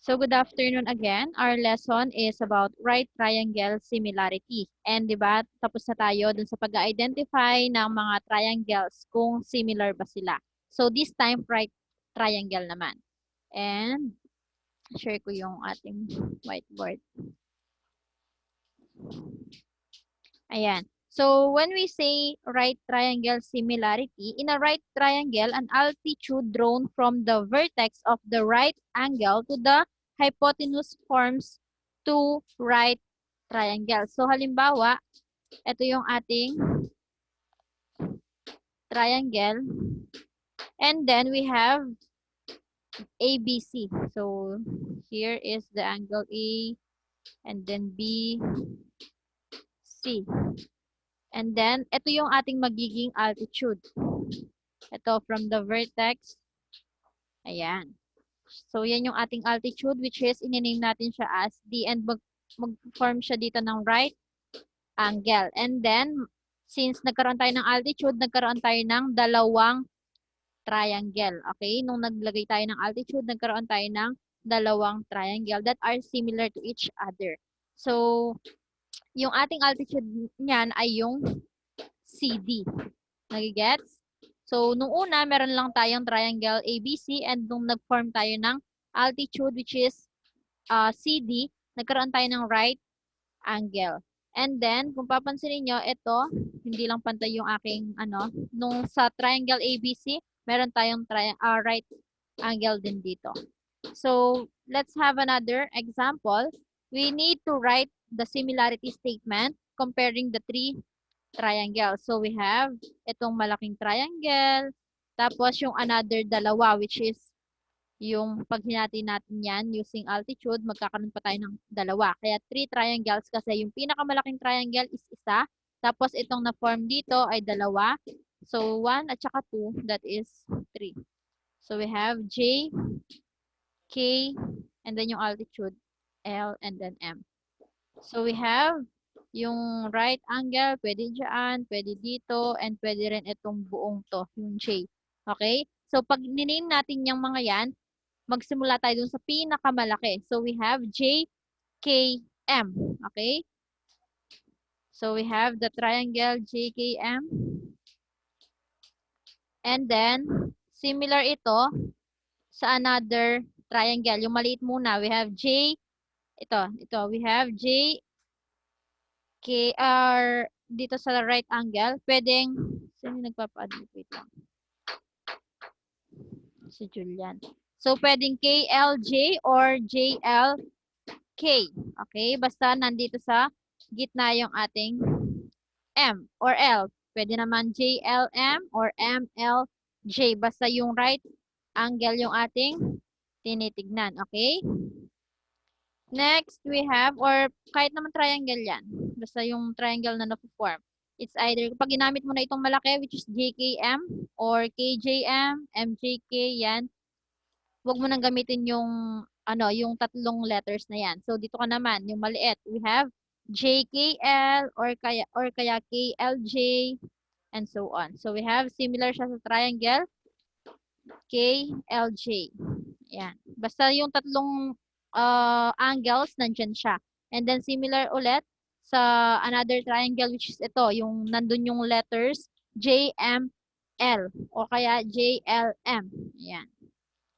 So good afternoon again. Our lesson is about right triangle similarity. And 'di ba, tapos na tayo dun sa pag-identify ng mga triangles kung similar ba sila. So this time right triangle naman. And share ko yung ating whiteboard. Ayan. So when we say right triangle similarity, in a right triangle, an altitude drawn from the vertex of the right angle to the hypotenuse forms two right triangles. So halimbawa, ito yung ating triangle. And then we have ABC. So here is the angle A and then B, C. And then, ito yung ating magiging altitude. Ito, from the vertex. Ayan. So, yan yung ating altitude, which is, inename natin siya as D, and mag-form siya dito ng right angle. And then, since nagkaroon tayo ng altitude, nagkaroon tayo ng dalawang triangle. Okay? Nung naglagay tayo ng altitude, nagkaroon tayo ng dalawang triangle that are similar to each other. So, yung ating altitude niyan ay yung CD. Nagigets? So, nung una, meron lang tayong triangle ABC, and nung nag-form tayo ng altitude, which is CD, nagkaroon tayo ng right angle. And then, kung papansinin nyo, ito, hindi lang pantay yung aking, nung sa triangle ABC, meron tayong right angle din dito. So, let's have another example. We need to write the similarity statement comparing the three triangle. So, we have itong malaking triangle, tapos yung another dalawa, which is yung pag hinati natin yan using altitude, magkakaroon pa tayo ng dalawa. Kaya 3 triangles kasi yung pinakamalaking triangle is isa, tapos itong na-form dito ay dalawa. So, 1 at saka 2, that is 3. So, we have J, K, and then yung altitude, L, and then M. So, we have yung right angle, pwede dyan, pwede dito, and pwede rin itong buong to, yung J. Okay? So, pag niname natin yung mga yan, magsimula tayo dun sa pinakamalaki. So, we have J, K, M. Okay? So, we have the triangle J, K, M. And then, similar ito sa another triangle. Yung maliit muna, we have J, ito, we have J, K, R, dito sa right angle, pwedeng, sino nagpapa-admit? Wait lang. Si Julian. So, pwedeng KLJ or JLK. Okay? Basta nandito sa gitna yung ating M or L. Pwede naman JLM or MLJ. Basta yung right angle yung ating tinitignan. Okay? Next, we have, or kahit naman triangle yan. Basta yung triangle na na-form. It's either, pag ginamit mo na itong malaki, which is JKM, or KJM, MJK, yan. Huwag mo nang gamitin yung, yung tatlong letters na yan. So, dito ka naman, yung maliit. We have JKL, or kaya KLJ, and so on. So, we have similar siya sa triangle, KLJ. Yan. Basta yung tatlong angles, nandyan siya. And then similar ulit sa another triangle, which is ito, yung nandun yung letters JML o kaya JLM. Yan.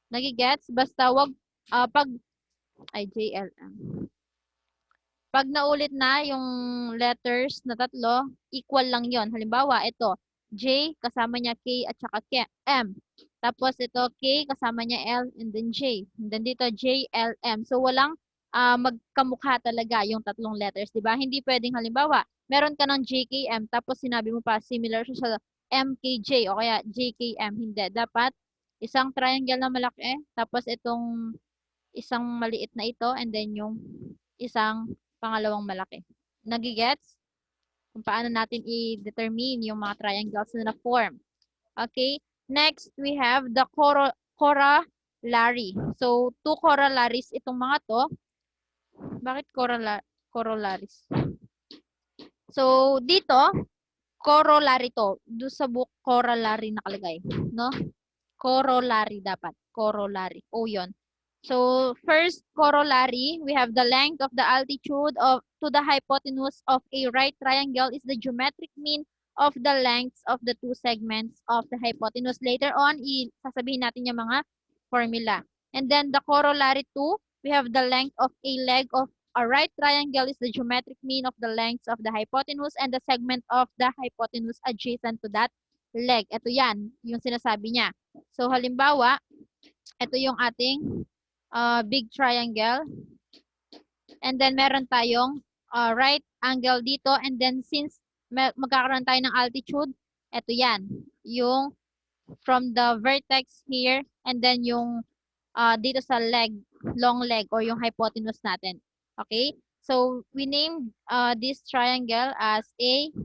Nagigets? Basta wag, JLM. Pag naulit na yung letters na tatlo, equal lang yon. Halimbawa, ito, J, kasama niya K at saka M. Tapos ito, K, kasama niya L, and then J. And then dito, J, L, M. So, walang magkamukha talaga yung tatlong letters, di ba? Hindi pwedeng, halimbawa, meron ka ng JKM, tapos sinabi mo pa, similar siya sa MKJ o kaya JKM. Hindi. Dapat, isang triangle na malaki, tapos itong isang maliit na ito, and then yung isang pangalawang malaki. Nagigets? Kung paano natin i-determine yung mga triangles na na-form. Okay? Next, we have the corollary. So, two corollaries itong mga to. Bakit corollaries? So, dito, corollary to. Doon sa book, corollary nakalagay. No? Corollary dapat. Corollary. O yun. So first corollary, we have the length of the altitude of to the hypotenuse of a right triangle is the geometric mean of the lengths of the two segments of the hypotenuse. Later on, sasabihin natin yung mga formula. And then the corollary 2, we have the length of a leg of a right triangle is the geometric mean of the lengths of the hypotenuse and the segment of the hypotenuse adjacent to that leg. Ito yan, yung sinasabi niya. So halimbawa, ito yung ating big triangle. And then meron tayong right angle dito. And then since magkakaroon tayo ng altitude, ito yan. Yung from the vertex here and then yung dito sa leg, long leg or yung hypotenuse natin. Okay? So we named this triangle as A,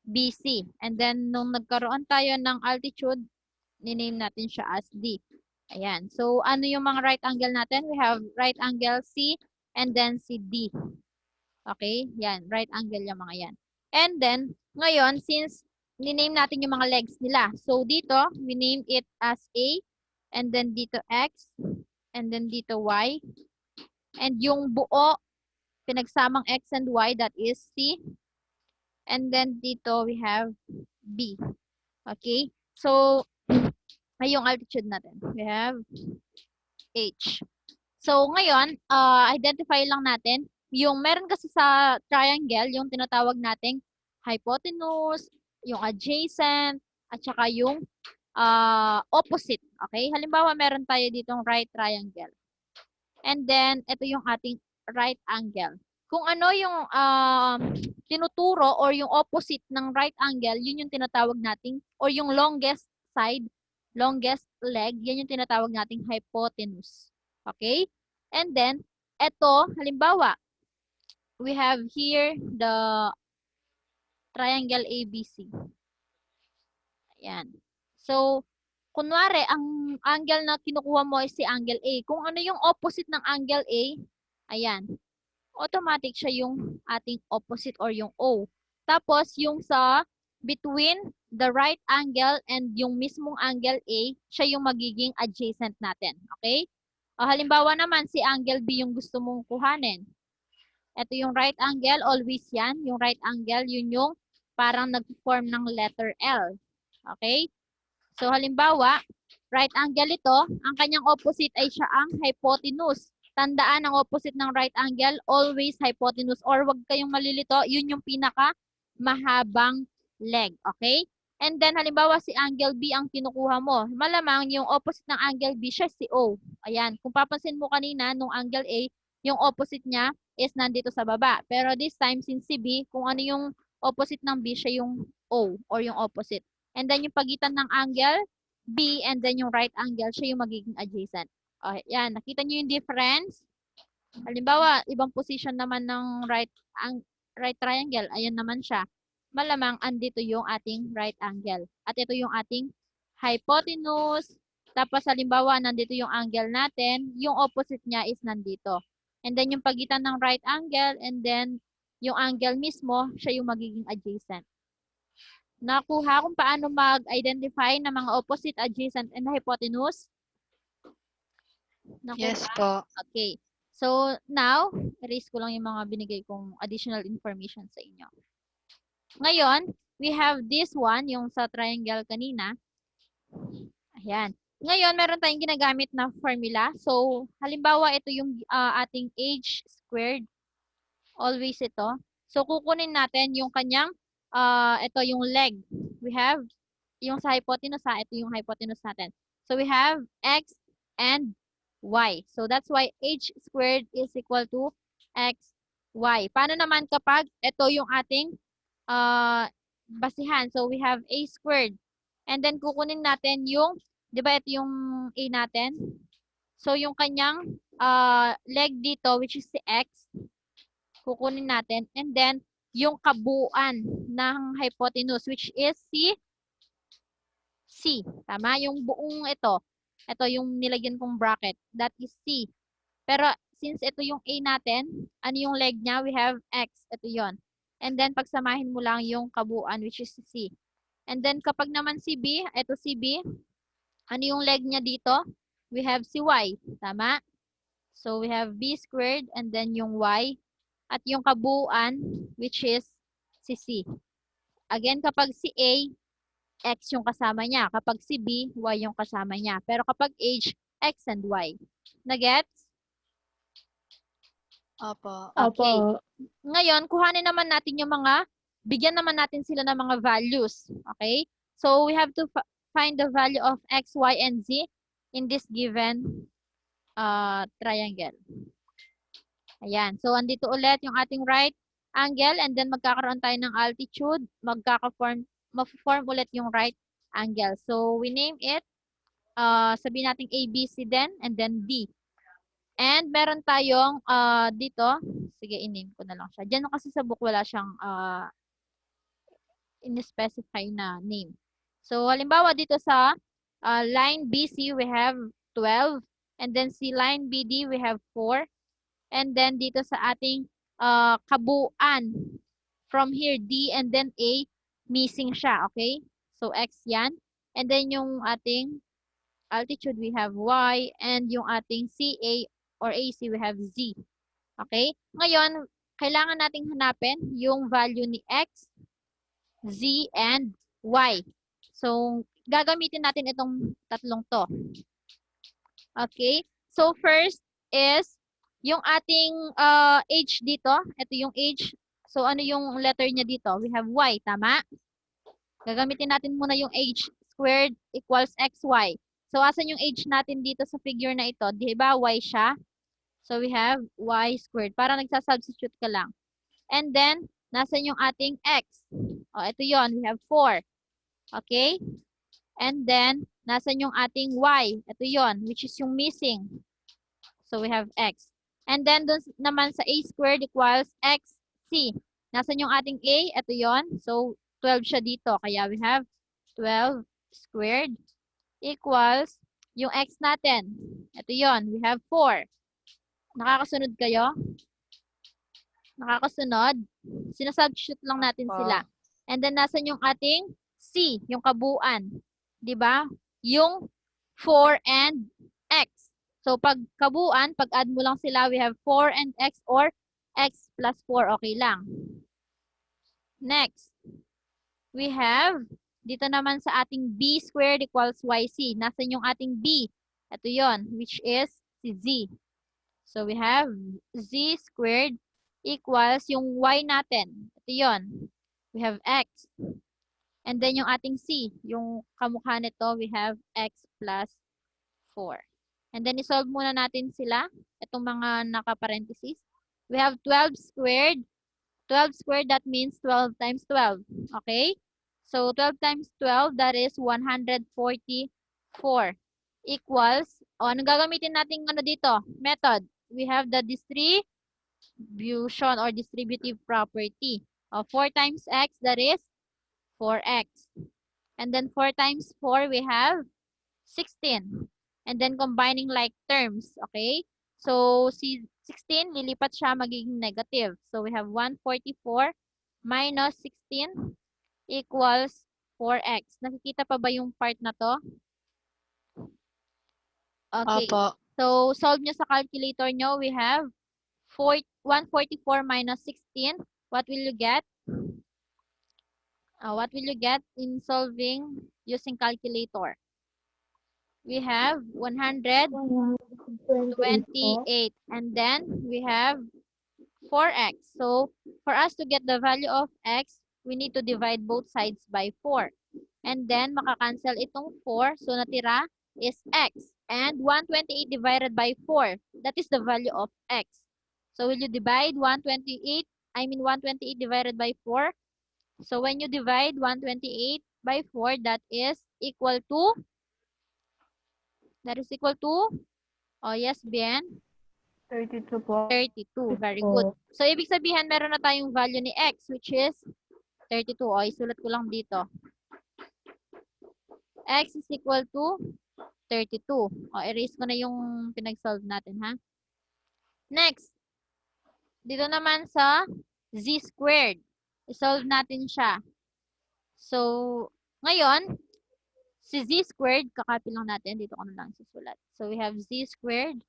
B, C. And then nung nagkaroon tayo ng altitude, niname natin siya as D. Ayan. So, ano yung mga right angle natin? We have right angle C and then si D. Okay? Yan. Right angle yung mga yan. And then, ngayon, since niname natin yung mga legs nila. So, dito, we name it as A. And then dito X. And then dito Y. And yung buo, pinagsamang X and Y, that is C. And then dito, we have B. Okay? So, ay yung altitude natin. We have H. So, ngayon, identify lang natin, yung meron kasi sa triangle, yung tinatawag nating hypotenuse, yung adjacent, at saka yung opposite. Okay? Halimbawa, meron tayo ditong right triangle. And then, ito yung ating right angle. Kung ano yung tinuturo or yung opposite ng right angle, yun yung tinatawag nating, or yung longest side, longest leg, yan yung tinatawag nating hypotenuse. Okay? And then, eto, halimbawa, we have here the triangle ABC. Ayan. So, kunwari, ang angle na kinukuha mo is si angle A. Kung ano yung opposite ng angle A, ayan, automatic siya yung ating opposite or yung O. Tapos, yung sa between the right angle and yung mismong angle A, siya yung magiging adjacent natin. Okay? Halimbawa naman, si angle B yung gusto mong kuhanin. Ito yung right angle, always yan. Yung right angle, yun yung parang nag-form ng letter L. Okay? So, halimbawa, right angle ito, ang kanyang opposite ay siya ang hypotenuse. Tandaan, ang opposite ng right angle, always hypotenuse. Or wag kayong malilito, yun yung pinaka mahabang leg. Okay? And then, halimbawa, si angle B ang kinukuha mo. Malamang yung opposite ng angle B, siya si O. Ayan. Kung papansin mo kanina, nung angle A, yung opposite niya is nandito sa baba. Pero this time, since si B, kung ano yung opposite ng B, siya yung O or yung opposite. And then, yung pagitan ng angle B and then yung right angle, siya yung magiging adjacent. Okay, yan. Nakita niyo yung difference? Halimbawa, ibang position naman ng right triangle. Ayan naman siya. Malamang andito yung ating right angle. At ito yung ating hypotenuse. Tapos halimbawa, nandito yung angle natin. Yung opposite niya is nandito. And then yung pagitan ng right angle and then yung angle mismo, siya yung magiging adjacent. Nakuha kung paano mag-identify ng mga opposite, adjacent, and hypotenuse? Nakuha? Yes po. Okay. So, now, erase ko lang yung mga binigay kong additional information sa inyo. Ngayon, we have this one, yung sa triangle kanina. Ayan. Ngayon, meron tayong ginagamit na formula. So, halimbawa, ito yung ating h squared. Always ito. So, kukunin natin yung kanyang, ito yung leg. We have, yung sa hypotenuse, ito yung hypotenuse natin. So, we have x and y. So, that's why h squared is equal to x, y. Paano naman kapag ito yung ating basihan? So, we have a squared. And then, kukunin natin yung, di ba ito yung a natin? So, yung kanyang leg dito, which is si x, kukunin natin. And then, yung kabuuan ng hypotenuse, which is si C. Tama? Yung buong ito. Ito yung nilagyan kong bracket. That is C. Pero since ito yung A natin, ano yung leg niya? We have X. Ito yon. And then pagsamahin mo lang yung kabuuan which is C. And then kapag naman si B, ito si B, ano yung leg niya dito? we have si y. Tama? So, we have b squared and then yung y at yung kabuuan which is si c. Again, kapag si a, x yung kasama niya. Kapag si b, y yung kasama niya. Pero kapag h, x and y. Nagets? Opo. Okay. Opo. Ngayon, kuhanin naman natin yung bigyan naman natin sila ng mga values. Okay? So, we have to find the value of x, y, and z in this given triangle. Ayan. So, andito ulit yung ating right angle and then magkakaroon tayo ng altitude. Ma-form ulit yung right angle. So, we name it, sabihin natin A, B, C then, and then D. And meron tayong dito, sige, i-name ko na lang siya. Diyan kasi sa book wala siyang in-specify na name. So, halimbawa dito sa line BC, we have 12. And then si line BD, we have 4. And then dito sa ating kabuuan, from here, D and then A, missing siya, okay? So, X yan. And then yung ating altitude, we have Y. And yung ating CA or AC, we have Z. Okay? Ngayon, kailangan nating hanapin yung value ni X, Z, and Y. So, gagamitin natin itong tatlong to. Okay? So, first is yung ating H dito. Ito yung H. So, ano yung letter niya dito? We have Y. Tama? Gagamitin natin muna yung H squared equals XY. So, asan yung H natin dito sa figure na ito? Di ba Y siya? So, we have Y squared. Parang nagsasubstitute ka lang. And then, nasan yung ating X? O, ito yon. We have 4. Okay? And then, nasan yung ating Y? Ito yon, which is yung missing. So, we have X. And then, dun naman sa A squared equals XC. Nasan yung ating A? Ito yon. So, 12 siya dito. Kaya we have 12 squared equals yung X natin. Ito yon. We have 4. Nakakasunod kayo? Nakakasunod? Sinasubstitute lang natin sila. And then, nasan yung ating C, yung kabuuan? 'Di ba? Yung 4 and X. So, pag kabuuan, pag-add mo lang sila, we have 4 and X or X plus 4. Okay lang. Next, we have, dito naman sa ating B squared equals YC. Nasaan yung ating B? Ito yon, which is si Z. So, we have Z squared equals yung Y natin. Ito yon. We have X. And then yung ating C, yung kamukha nito, we have X plus 4. And then isolve muna natin sila, itong mga naka-parentheses. We have 12 squared. 12 squared, that means 12 times 12. Okay? So, 12 times 12, that is 144 equals, anong gagamitin natin dito? Method. We have the distribution or distributive property. 4 times x, that is 4x. And then 4 times 4, we have 16. And then combining like terms, okay? So, si 16, lilipat siya magiging negative. So, we have 144 minus 16 equals 4x. Nakikita pa ba yung part na to? Okay. Opo. So, solve nyo sa calculator nyo. We have 144 minus 16. What will you get? What will you get in solving using calculator? We have 128. And then, we have 4x. So, for us to get the value of x, we need to divide both sides by 4. And then, makakancel itong 4. So, natira is x. And 128 divided by 4, that is the value of x. So, will you divide 128 divided by 4? So, when you divide 128 by 4, that is equal to, oh yes, Bien? 32 po. 32. Very good. So, ibig sabihin, meron na tayong value ni x, which is 32. O, isulat ko lang dito. X is equal to 32. O, erase ko na yung pinag-solve natin, ha? Next. Dito naman sa z squared. I-solve natin siya. So, ngayon, Si z squared, kakopy lang natin. Dito ko na lang susulat. So, we have z squared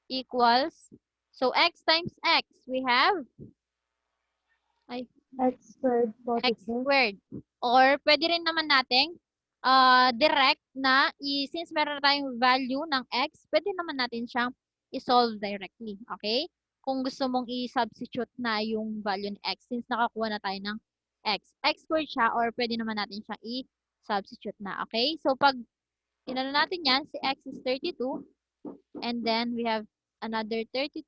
equals, so x times x, we have, ay, X squared po, x teacher. squared. Or, pwede rin naman natin, direct na, since meron na tayong value ng x, pwede naman natin siyang i-solve directly. Okay? Kung gusto mong i-substitute na yung value ng x, since nakakuha na tayo ng x squared siya, or pwede naman natin siyang i-substitute na. Okay? So, pag inano natin yan, si x is 32, and then we have another 32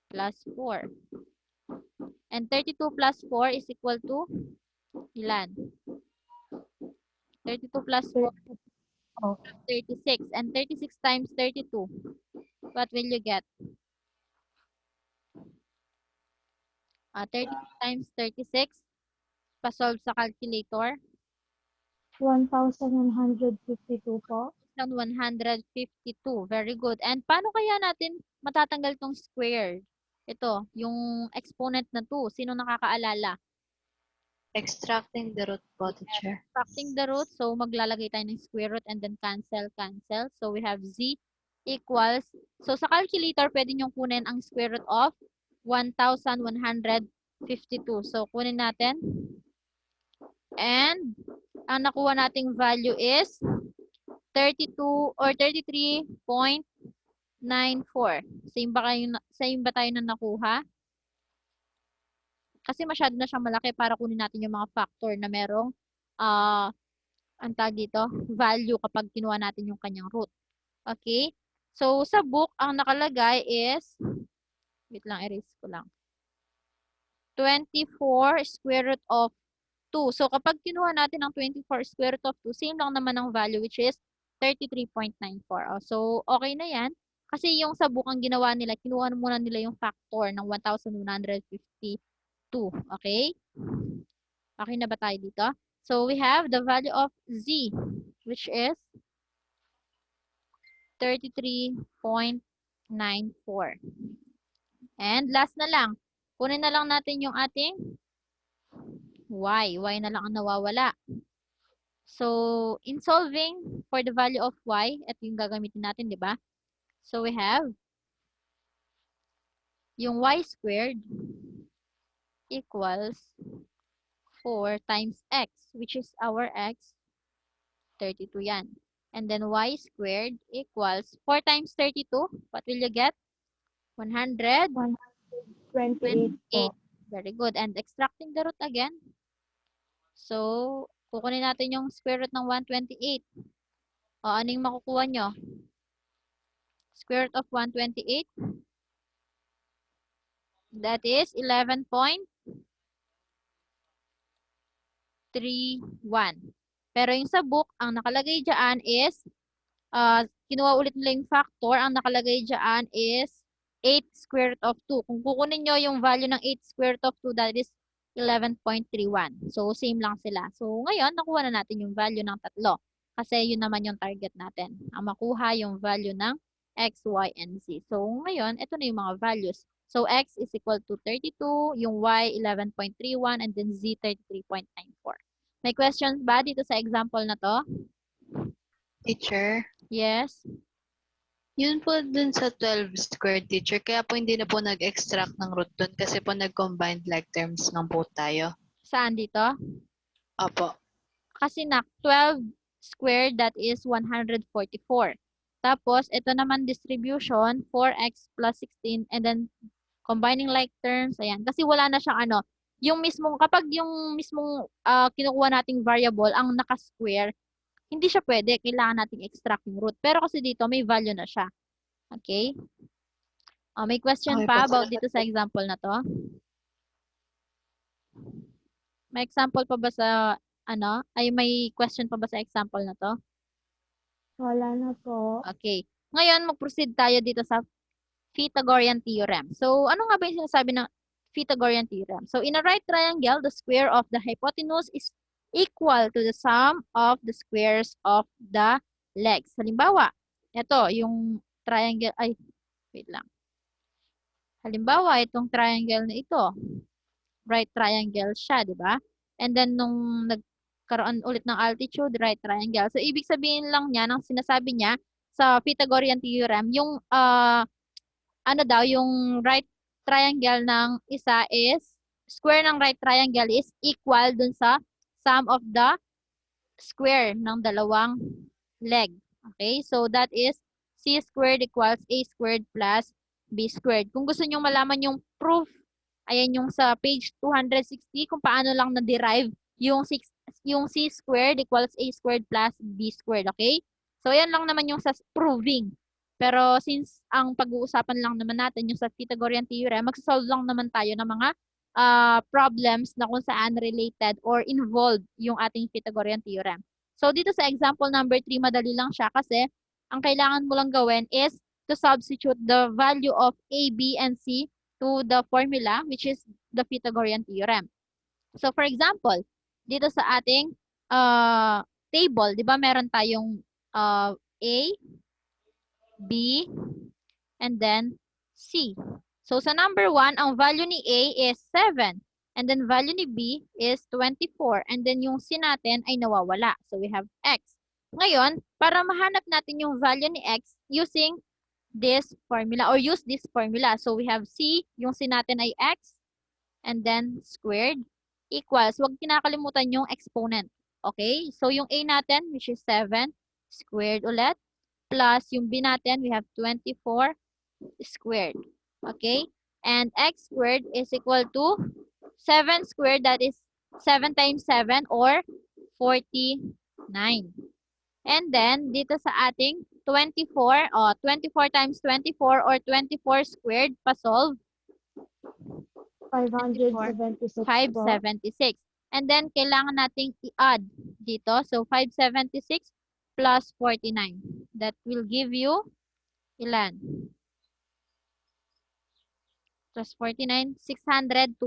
plus 4. And 32 plus 4 is equal to ilan? 32 plus 4 Oh, 36. And 36 times 32, what will you get? 32 times 36, pa-solve sa calculator. 1,152 po. 152. Very good. And paano kaya natin matatanggal tong square? Ito, yung exponent na 2. Sino nakakaalala? Extracting the root po, teacher. Subtracting the root. So, maglalagay tayo ng square root and then cancel. So, we have z equals, so sa calculator, pwede nyo kunin ang square root of 1,152. So, kunin natin. And, ang nakuha nating value is 32 or 33.94. Same ba tayo na nakuha? Kasi masyado na siyang malaki para kunin natin yung mga factor na merong ang tag dito, value kapag kinuha natin yung kanyang root. Okay? So, sa book, ang nakalagay is, wait lang, erase ko lang. 24 square root of 2. So, kapag kinuha natin ang 24 square root of 2, same lang naman ang value, which is 33.94. So, okay na yan. Kasi yung sa book, ang ginawa nila, kinuha muna nila yung factor ng 1,152. Okay? Okay na ba tayo dito? So, we have the value of z, which is 33.94. And last na lang, kunin na lang natin yung ating y. Y na lang ang nawawala. So, in solving for the value of y, ito yung gagamitin natin, di ba? So, we have yung y squared equals 4 times x, which is our x, 32 yan. And then y squared equals 4 times 32. What will you get? 128. 128 po. Very good. And extracting the root again. So, kukunin natin yung square root ng 128. O, ano yung makukuha nyo? Square root of 128. That is 11.31. Pero yung sa book, ang nakalagay dyan is, kinuha ulit nila yung factor, ang nakalagay dyan is 8 square root of 2. Kung kukunin nyo yung value ng 8 square root of 2, that is 11.31. So, same lang sila. So, ngayon, nakuha na natin yung value ng tatlo. Kasi yun naman yung target natin. Ang makuha yung value ng x, y, and z. So, ngayon, ito na yung mga values. So, x is equal to 32, yung y, 11.31, and then z, 33.94. May questions ba dito sa example na to? Teacher, Yes? yun po dun sa 12 squared, teacher. Kaya po hindi na po nag-extract ng root dun kasi po nag-combined like terms ng po tayo. Saan dito? Opo. Kasi 12 squared, that is 144. Tapos, ito naman distribution, 4x plus 16, and then combining like terms, ayan. Kasi wala na siyang ano, yung mismong, kapag yung mismong kinukuha nating variable, ang naka-square, hindi siya pwede. Kailangan nating extract yung root. Pero kasi dito, may value na siya. Okay? May question Okay pa po, about salamat dito sa example na to? May example pa ba sa, may question pa ba sa example na to? Wala na po. Okay. Ngayon, mag-proceed tayo dito sa Pythagorean theorem. So, ano nga ba yung sinasabi ng Pythagorean theorem? So, in a right triangle, the square of the hypotenuse is equal to the sum of the squares of the legs. Halimbawa, ito, yung triangle, wait lang. Halimbawa, itong triangle na ito, right triangle siya, di ba? And then, nung magkaroon ulit ng altitude, right triangle. So, ibig sabihin lang niya, ng sinasabi niya sa Pythagorean theorem, yung ano daw, yung right triangle ng isa is, square ng right triangle is equal dun sa sum of the square ng dalawang leg. Okay? So, that is c squared equals a squared plus b squared. Kung gusto nyo malaman yung proof, ayan yung sa page 260, kung paano lang na-derive yung, yung c squared equals a squared plus b squared. Okay? So, ayan lang naman yung sa proving. Pero since ang pag-uusapan lang naman natin yung sa Pythagorean theorem, magsasolve lang naman tayo ng mga problems na kung saan related or involved yung ating Pythagorean theorem. So, dito sa example number 3, madali lang siya kasi ang kailangan mo lang gawin is to substitute the value of A, B, and C to the formula, which is the Pythagorean theorem. So, for example, dito sa ating table, di ba meron tayong A, B, and then C. So, sa number 1, ang value ni A is 7. And then, value ni B is 24. And then, yung C natin ay nawawala. So, we have X. Ngayon, para mahanap natin yung value ni X using this formula or use this formula. So, we have C, yung C natin ay X, and then squared equals, huwag kinakalimutan yung exponent. Okay? So, yung A natin, which is 7, squared ulit, plus yung B natin, we have 24 squared. Okay? And X squared is equal to 7 squared, that is 7 times 7 or 49. And then, dito sa ating 24, 24 times 24 or 24 squared, pa-solve. 576 po. 576. And then, kailangan nating i-add dito. So, 576 plus 49. That will give you ilan? Plus 49, 625.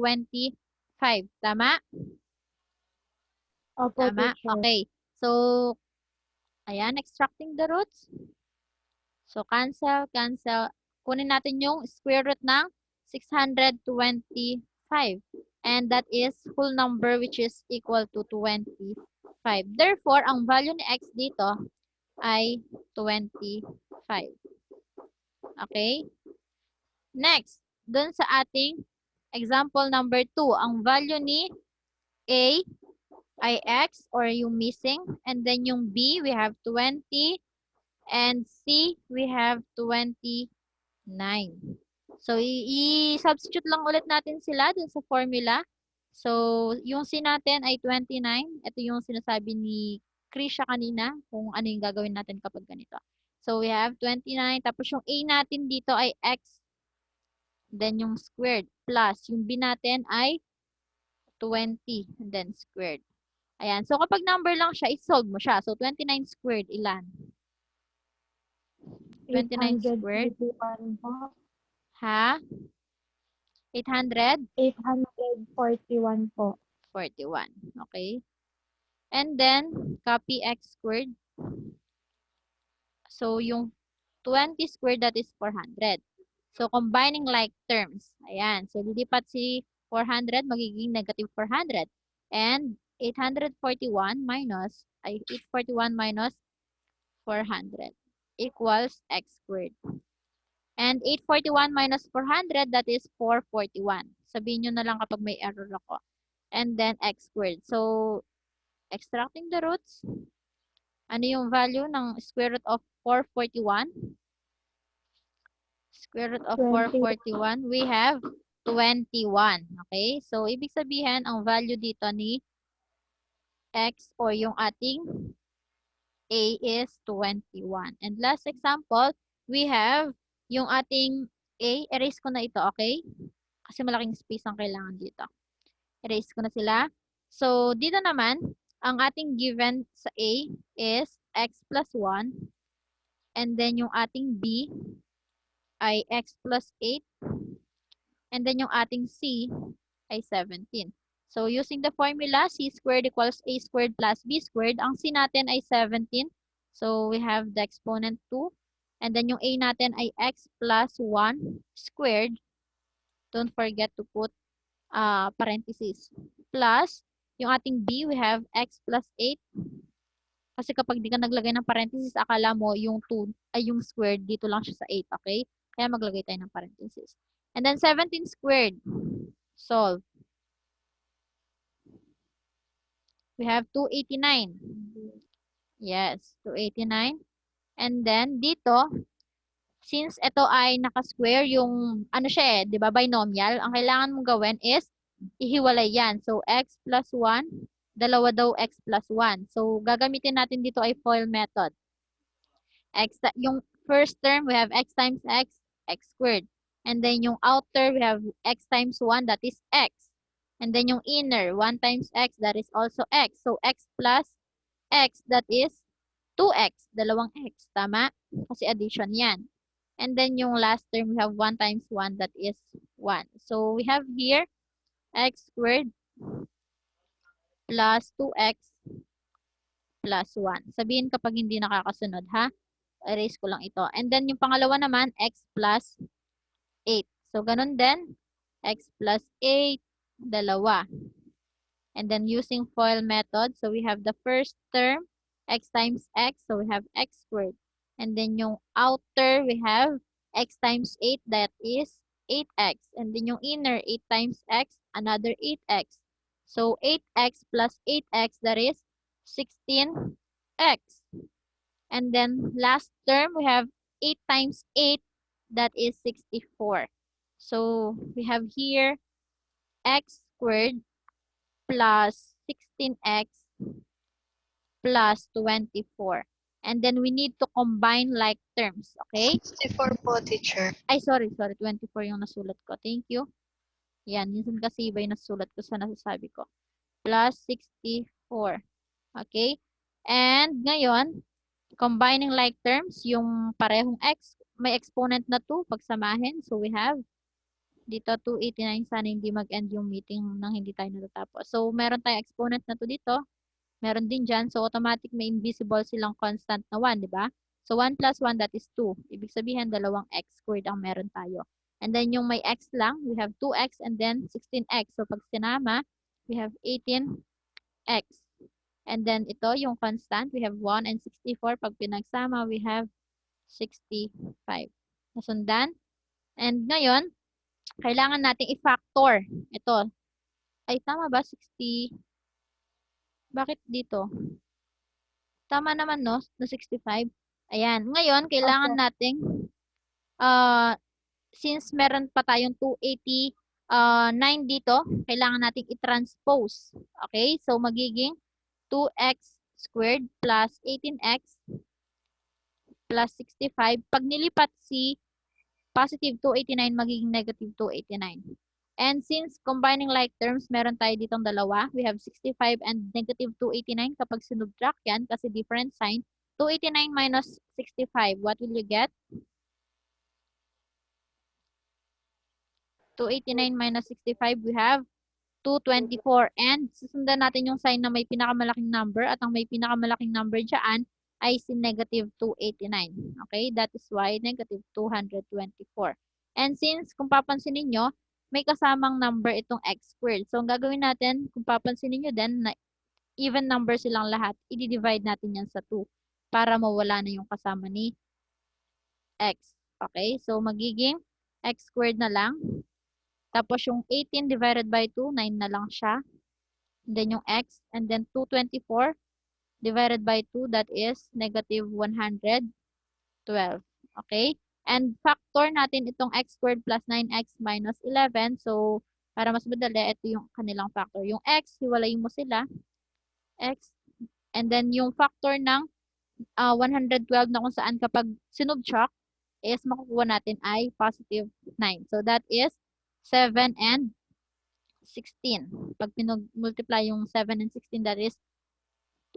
Tama? Opo, Tama? teacher. Okay. So, ayan, extracting the roots. So, cancel, cancel. Kunin natin yung square root ng 625. And that is whole number which is equal to 25. Therefore, ang value ni x dito ay 25. Okay? Next, dun sa ating example number 2, ang value ni A ay x or yung missing. And then yung B, we have 20. And C, we have 29. So, i-substitute lang ulit natin sila dun sa formula. So, yung C natin ay 29. Ito yung sinasabi ni Krisha kanina kung ano yung gagawin natin kapag ganito. So, we have 29. Tapos yung A natin dito ay X. Then yung squared. Plus, yung B natin ay 20. And then squared. Ayan. So, kapag number lang siya, i-solve mo siya. So, 29 squared, ilan? 29 squared. 841 po. Ha? 800? 841 po. 41. Okay. And then, copy x squared. So, yung 20 squared, that is 400. So, combining like terms. Ayan. So, lilipat si 400, magiging negative 400. And 841 minus 400 equals x squared. And 841 minus 400, that is 441. Sabihin nyo na lang kapag may error ako. And then x squared. So, extracting the roots. Ano yung value ng square root of 441? Square root of 441, we have 21. Okay? So, ibig sabihin, ang value dito ni x or yung ating A is 21. And last example, we have yung ating A. Erase ko na ito, okay? Kasi malaking space ang kailangan dito. Erase ko na sila. So, dito naman, ang ating given sa A is x plus 1. And then yung ating B ay x plus 8. And then yung ating C ay 17. So, using the formula, c squared equals a squared plus b squared, ang c natin ay 17. So, we have the exponent 2. And then yung a natin ay x plus 1 squared. Don't forget to put parentheses. Plus, Yung ating B, we have x plus 8. Kasi kapag di ka naglagay ng parenthesis, akala mo yung 2, ay yung squared, dito lang siya sa 8, okay? Kaya maglagay tayo ng parenthesis. And then 17 squared. Solve. We have 289. Yes, 289. And then, dito, since ito ay naka-square, yung, ano siya eh, di ba, binomial, ang kailangan mong gawin is, ihiwalay yan. So, x plus 1, dalawa daw x plus 1. So, gagamitin natin dito ay FOIL method. Yung first term, we have x times x, x squared. And then yung outer, we have x times 1, that is x. And then yung inner, 1 times x, that is also x. So, x plus x, that is 2x, dalawang x. Tama? Kasi addition yan. And then yung last term, we have 1 times 1, that is 1. So, we have here x squared plus 2x plus 1. Sabihin kapag hindi nakakasunod, ha? Erase ko lang ito. And then yung pangalawa naman, x plus 8. So, ganun din. X plus 8, dalawa. And then using FOIL method, so we have the first term, x times x, so we have x squared. And then yung outer, we have x times 8, that is 8x. And then yung inner, 8 times x, another 8x. So 8x plus 8x, that is 16x. And then last term, we have 8 times 8, that is 64. So we have here x squared plus 16x plus 24. And then we need to combine like terms, okay? 64 po, teacher. Ay, sorry, 24 yung nasulat ko. Thank you. Yan, minsan kasi iba yung nasulat ko sa nasasabi ko. Plus 64. Okay? And ngayon, combining like terms, yung parehong x, may exponent na 2, pagsamahin. So we have dito 289, sana hindi mag-end yung meeting nang hindi tayo natatapos. So meron tayong exponent na 2 dito. Meron din dyan. So automatic may invisible silang constant na 1, di ba? So 1 plus 1, that is 2. Ibig sabihin, dalawang x squared ang meron tayo. And then yung may x lang, we have 2x and then 16x. So pag sinama, we have 18x. And then ito, yung constant, we have 1 and 64. Pag pinagsama, we have 65. Nasundan? And ngayon, kailangan nating i-factor. Ito. Ay, tama ba? 60. Bakit dito? Tama naman, no? Na 65. Ayan. Ngayon, kailangan nating, since meron pa tayong 289 dito, kailangan nating i-transpose. Okay? So, magiging 2x squared plus 18x plus 65. Pag nilipat si positive 289, magiging negative 289. And since combining like terms, meron tayo ditong dalawa. We have 65 and negative 289. Kapag sinubtract yan, kasi different sign, 289 minus 65, what will you get? 289 minus 65, we have 224. And susundan natin yung sign na may pinakamalaking number at ang may pinakamalaking number dyan ay si negative 289. Okay? That is why negative 224. And since, kung papansin niyo may kasamang number itong x squared. So, ang gagawin natin, kung papansin niyo din, na even number silang lahat, i-divide natin yan sa 2 para mawala na yung kasama ni x. Okay? So, magiging x squared na lang. Tapos, yung 18 divided by 2, 9 na lang siya. And then, yung x. And then, 224 divided by 2, that is negative 112. Okay? And factor natin itong x squared plus 9x minus 11. So, para mas madali, ito yung kanilang factor. Yung x, hiwalayin mo sila. X. And then, yung factor ng 112 na kung saan kapag sinubtract, is makukuha natin ay positive 9. So, that is 7 and 16. Pag pinag-multiply yung 7 and 16, that is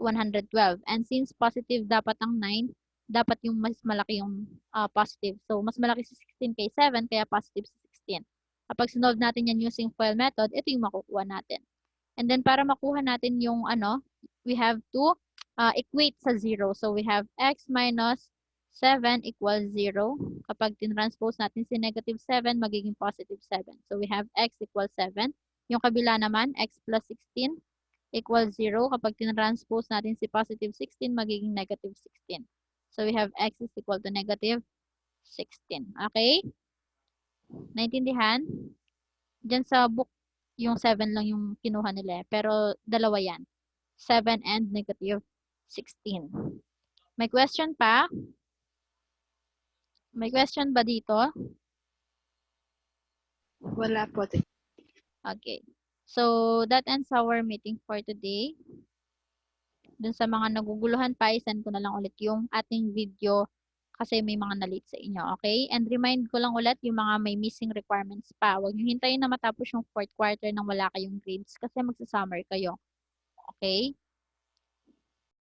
112. And since positive dapat ang 9, dapat yung mas malaki yung positive. So, mas malaki si 16 kay 7, kaya positive si 16. Kapag sinolve natin yan using FOIL method, ito yung makukuha natin. And then, para makuha natin yung we have to equate sa 0. So, we have x minus 7 equals 0. Kapag tinranspose natin si negative 7, magiging positive 7. So, we have x equals 7. Yung kabila naman, x plus 16 equals 0. Kapag tinranspose natin si positive 16, magiging negative 16. So we have x is equal to negative 16. Okay? Naintindihan? Diyan sa book, yung 7 lang yung kinuha nila. Pero dalawa yan. 7 and negative 16. May question pa? May question ba dito? Wala po. Okay. So, that ends our meeting for today. Dun sa mga naguguluhan pa, isend ko na lang ulit yung ating video kasi may mga na-late sa inyo. Okay? And remind ko lang ulit yung mga may missing requirements pa. Huwag nyo hintayin na matapos yung 4th quarter nang wala kayong grades kasi magsa-summer kayo. Okay?